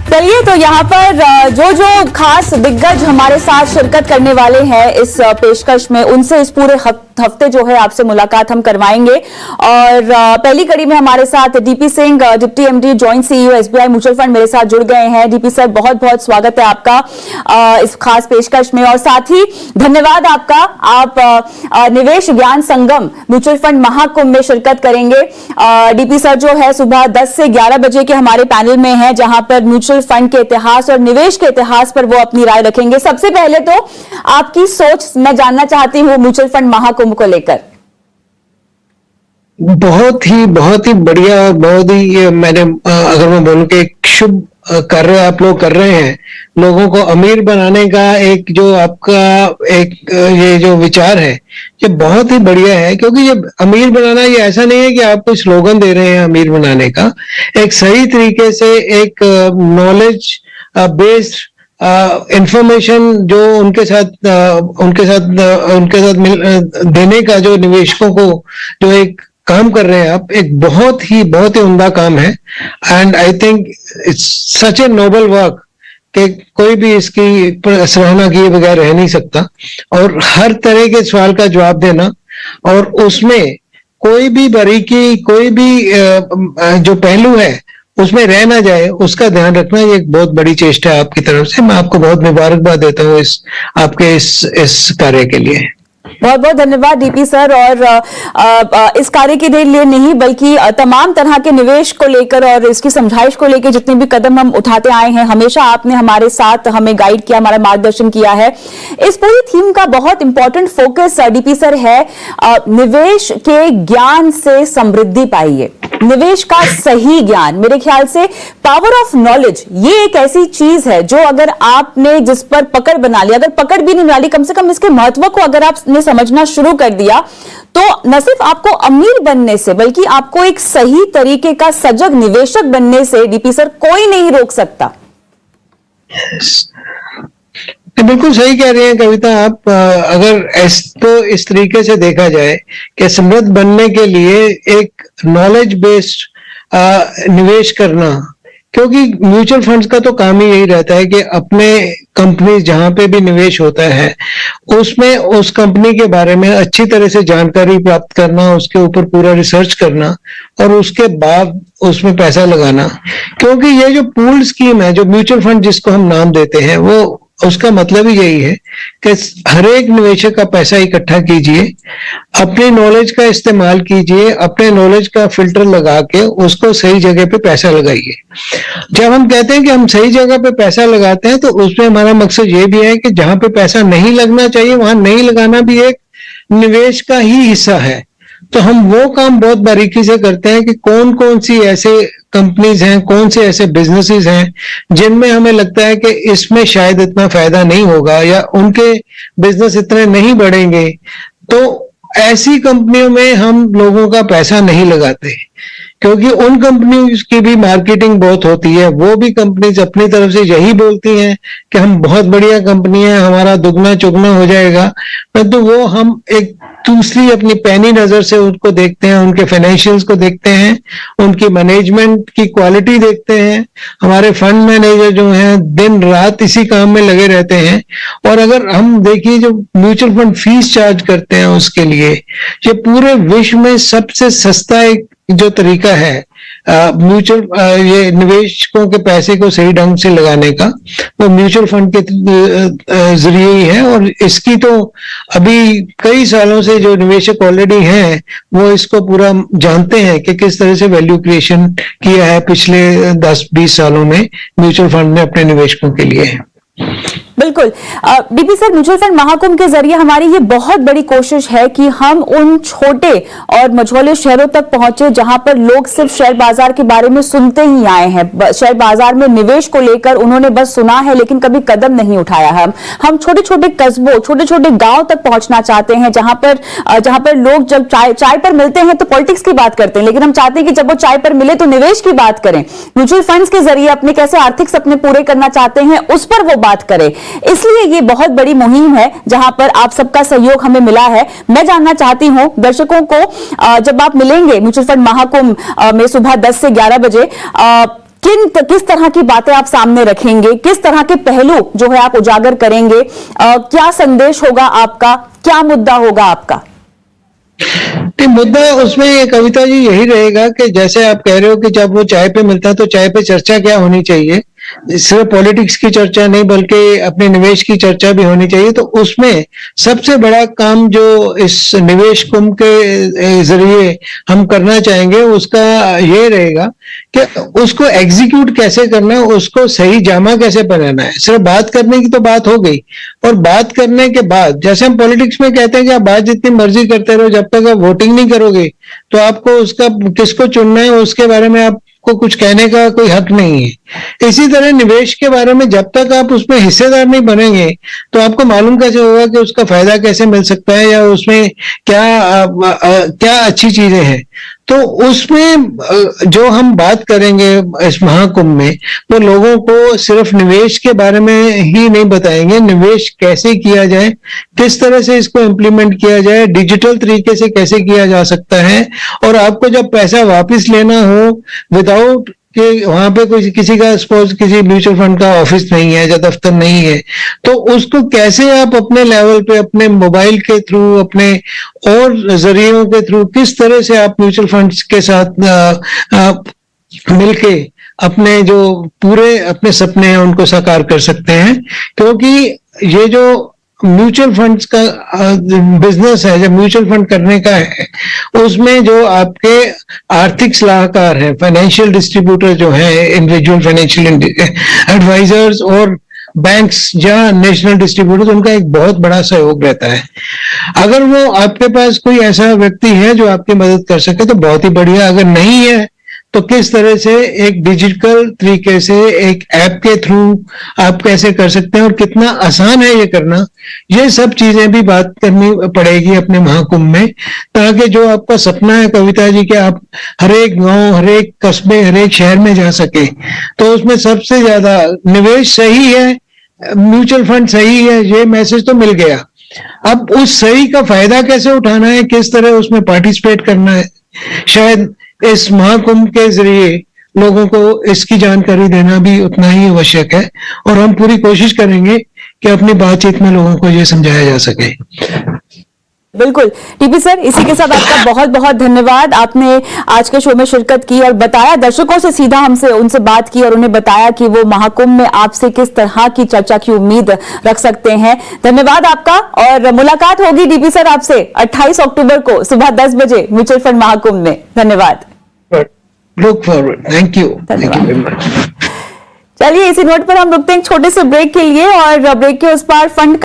चलिए, तो यहाँ पर जो खास दिग्गज हमारे साथ शिरकत करने वाले हैं इस पेशकश में, उनसे इस पूरे हफ्ते जो है आपसे मुलाकात हम करवाएंगे। और पहली कड़ी में हमारे साथ DP Singh, deputy MD, joint CEO SBI mutual fund मेरे साथ जुड़ गए हैं। डीपी सर, बहुत बहुत स्वागत है आपका इस खास पेशकश में, और साथ ही धन्यवाद आपका, आप निवेश ज्ञान संगम म्यूचुअल फंड महाकुंभ में शिरकत करेंगे। डीपी सर जो है सुबह 10 से 11 बजे के हमारे पैनल में है, जहां पर म्यूचुअल फंड के इतिहास और निवेश के इतिहास पर वो अपनी राय रखेंगे। सबसे पहले तो आपकी सोच मैं जानना चाहती हूं म्यूचुअल फंड महाकुंभ को लेकर। बहुत ही बढ़िया और बहुत ही मैंने अगर मैं बोलूं कि एक शुभ कार्य आप लोग कर रहे हैं। लोगों को अमीर बनाने का एक जो आपका एक ये जो विचार है, ये बहुत ही बढ़िया है। क्योंकि ये अमीर बनाना, ये ऐसा नहीं है कि आप कोई स्लोगन दे रहे हैं अमीर बनाने का। एक सही तरीके से एक नॉलेज बेस्ड इंफॉर्मेशन जो उनके साथ देने का, जो निवेशकों को जो एक काम कर रहे हैं आप, एक बहुत ही उम्दा काम है। And I think it's such a noble work कि कोई भी इसकी सराहना किए बगैर रह नहीं सकता। और हर तरह के सवाल का जवाब देना, और उसमें कोई भी बारीकी, कोई भी जो पहलू है उसमें रह ना जाए, उसका ध्यान रखना, ये एक बहुत बड़ी चेष्टा है आपकी तरफ से। मैं आपको बहुत मुबारकबाद देता हूँ आपके इस कार्य के लिए। बहुत बहुत धन्यवाद डीपी सर। और इस कार्य के लिए नहीं, बल्कि तमाम तरह के निवेश को लेकर और इसकी समझाइश को लेकर जितने भी कदम हम उठाते आए हैं, हमेशा आपने हमारे साथ हमें गाइड किया, हमारा मार्गदर्शन किया है। इस पूरी थीम का बहुत इंपॉर्टेंट फोकस डीपी सर है, निवेश के ज्ञान से समृद्धि पाइए। निवेश का सही ज्ञान, मेरे ख्याल से पावर ऑफ नॉलेज, ये एक ऐसी चीज है जो अगर आपने जिस पर पकड़ बना लिया, अगर पकड़ भी नहीं बना ली, कम से कम इसके महत्व को अगर आपने समझना शुरू कर दिया, तो न सिर्फ आपको अमीर बनने से, बल्कि आपको एक सही तरीके का सजग निवेशक बनने से डीपी सर कोई नहीं रोक सकता। बिल्कुल सही कह रही हैं कविता आप। अगर इस तरीके से देखा जाए कि समृद्ध बनने के लिए एक नॉलेज बेस्ड निवेश करना, क्योंकि म्यूचुअल फंड्स का तो काम ही यही रहता है कि अपने कंपनी जहां पे भी निवेश होता है उसमें उस कंपनी के बारे में अच्छी तरह से जानकारी प्राप्त करना, उसके ऊपर पूरा रिसर्च करना और उसके बाद उसमें पैसा लगाना। क्योंकि ये जो पूल्ड स्कीम है, जो म्यूचुअल फंड जिसको हम नाम देते हैं, वो उसका मतलब ही यही है कि हर एक निवेशक का पैसा इकट्ठा कीजिए, अपनी नॉलेज का इस्तेमाल कीजिए, अपने नॉलेज का फिल्टर लगा के उसको सही जगह पे पैसा लगाइए। जब हम कहते हैं कि हम सही जगह पे पैसा लगाते हैं, तो उसमें हमारा मकसद ये भी है कि जहां पे पैसा नहीं लगना चाहिए वहां नहीं लगाना भी एक निवेश का ही हिस्सा है। तो हम वो काम बहुत बारीकी से करते हैं कि कौन कौन सी ऐसे कंपनीज हैं, कौन से ऐसे बिजनेसेस हैं जिनमें हमें लगता है कि इसमें शायद इतना फायदा नहीं होगा या उनके बिजनेस इतने नहीं बढ़ेंगे, तो ऐसी कंपनियों में हम लोगों का पैसा नहीं लगाते। क्योंकि उन कंपनियों की भी मार्केटिंग बहुत होती है, वो भी कंपनीज अपनी तरफ से यही बोलती हैं कि हम बहुत बढ़िया कंपनी है, हमारा दुगना चुगना हो जाएगा, परंतु वो हम एक दूसरी अपनी पैनी नजर से उनको देखते हैं, उनके फाइनेंशियल्स को देखते हैं, उनकी मैनेजमेंट की क्वालिटी देखते हैं। हमारे फंड मैनेजर जो हैं दिन रात इसी काम में लगे रहते हैं। और अगर हम देखिए जो म्यूचुअल फंड फीस चार्ज करते हैं उसके लिए, ये पूरे विश्व में सबसे सस्ता एक जो तरीका है म्यूचुअल ये निवेशकों के पैसे को सही ढंग से लगाने का, वो म्यूचुअल फंड के जरिए ही है। और इसकी तो अभी कई सालों से जो निवेशक ऑलरेडी हैं वो इसको पूरा जानते हैं कि किस तरह से वैल्यू क्रिएशन किया है पिछले 10-20 सालों में म्यूचुअल फंड ने अपने निवेशकों के लिए। बिल्कुल DP sir, mutual fund Mahakumbh के जरिए हमारी ये बहुत बड़ी कोशिश है कि हम उन छोटे और मझोले शहरों तक पहुंचे जहां पर लोग सिर्फ शेयर बाजार के बारे में सुनते ही आए हैं। शेयर बाजार में निवेश को लेकर उन्होंने बस सुना है लेकिन कभी कदम नहीं उठाया है। हम छोटे छोटे कस्बों, छोटे छोटे गांव तक पहुंचना चाहते हैं, जहां पर लोग जब चाय पर मिलते हैं तो पॉलिटिक्स की बात करते हैं, लेकिन हम चाहते हैं कि जब वो चाय पर मिले तो निवेश की बात करें। म्यूचुअल फंड्स के जरिए अपने कैसे आर्थिक सपने पूरे करना चाहते हैं उस पर वो बात करें। इसलिए ये बहुत बड़ी मुहिम है जहां पर आप सबका सहयोग हमें मिला है। मैं जानना चाहती हूं दर्शकों को, जब आप मिलेंगे म्यूचुअल फंड महाकुंभ में सुबह 10 से 11 बजे, किस तरह की बातें आप सामने रखेंगे, किस तरह के पहलू जो है आप उजागर करेंगे, क्या संदेश होगा आपका, क्या मुद्दा होगा आपका? तो मुद्दा उसमें कविता जी यही रहेगा कि जैसे आप कह रहे हो कि जब वो चाय पे मिलता है तो चाय पे चर्चा क्या होनी चाहिए, सिर्फ पॉलिटिक्स की चर्चा नहीं बल्कि अपने निवेश की चर्चा भी होनी चाहिए। तो उसमें सबसे बड़ा काम जो इस निवेश कुंभ के जरिए हम करना चाहेंगे उसका ये रहेगा कि उसको एग्जीक्यूट कैसे करना है, उसको सही जामा कैसे पहनाना है। सिर्फ बात करने की तो बात हो गई, और बात करने के बाद जैसे हम पॉलिटिक्स में कहते हैं कि आप बात जितनी मर्जी करते रहो, जब तक आप वोटिंग नहीं करोगे तो आपको उसका किसको चुनना है उसके बारे में आपको कुछ कहने का कोई हक नहीं है। इसी तरह निवेश के बारे में जब तक आप उसमें हिस्सेदार नहीं बनेंगे तो आपको मालूम कैसे होगा कि उसका फायदा कैसे मिल सकता है या उसमें क्या अच्छी चीजें हैं। तो उसमें जो हम बात करेंगे इस महाकुंभ में वो लोगों को सिर्फ निवेश के बारे में ही नहीं बताएंगे, निवेश कैसे किया जाए, किस तरह से इसको इम्प्लीमेंट किया जाए, डिजिटल तरीके से कैसे किया जा सकता है, और आपको जब पैसा वापस लेना हो विदाउट कि वहां पे कोई किसी का सपोज किसी म्यूचुअल फंड का ऑफिस नहीं है या दफ्तर नहीं है, तो उसको कैसे आप अपने लेवल पे अपने मोबाइल के थ्रू अपने और जरियों के थ्रू किस तरह से आप म्यूचुअल फंड्स के साथ मिलके अपने जो पूरे अपने सपने हैं उनको साकार कर सकते हैं। क्योंकि ये जो म्यूचुअल फंड्स का बिजनेस है, जब म्यूचुअल फंड करने का है उसमें जो आपके आर्थिक सलाहकार हैं, फाइनेंशियल डिस्ट्रीब्यूटर जो हैं, इंडिविजुअल फाइनेंशियल एडवाइजर्स और बैंक्स या नेशनल डिस्ट्रीब्यूटर्स, उनका एक बहुत बड़ा सहयोग रहता है। अगर वो आपके पास कोई ऐसा व्यक्ति है जो आपकी मदद कर सके तो बहुत ही बढ़िया, अगर नहीं है तो किस तरह से एक डिजिटल तरीके से एक ऐप के थ्रू आप कैसे कर सकते हैं और कितना आसान है ये करना, ये सब चीजें भी बात करनी पड़ेगी अपने महाकुंभ में, ताकि जो आपका सपना है कविता जी कि आप हर एक गांव, हर एक कस्बे, हर एक शहर में जा सके, तो उसमें सबसे ज्यादा निवेश सही है, म्यूचुअल फंड सही है, ये मैसेज तो मिल गया। अब उस सही का फायदा कैसे उठाना है, किस तरह उसमें पार्टिसिपेट करना है, शायद इस महाकुंभ के जरिए लोगों को इसकी जानकारी देना भी उतना ही आवश्यक है, और हम पूरी कोशिश करेंगे कि अपनी बातचीत में लोगों को ये समझाया जा सके। बिल्कुल टीपी सर, इसी के साथ आपका बहुत बहुत धन्यवाद। आपने आज के शो में शिरकत की और बताया, दर्शकों से सीधा उनसे बात की और उन्हें बताया कि वो महाकुंभ में आपसे किस तरह की चर्चा की उम्मीद रख सकते हैं। धन्यवाद आपका, और मुलाकात होगी टीपी सर आपसे 28 अक्टूबर को सुबह 10 बजे म्यूचुअल फंड महाकुंभ में। धन्यवाद। Look forward. Thank you very much. चलिए इसी नोट पर हम रुकते हैं एक छोटे से ब्रेक के लिए, और ब्रेक के उस पार फंड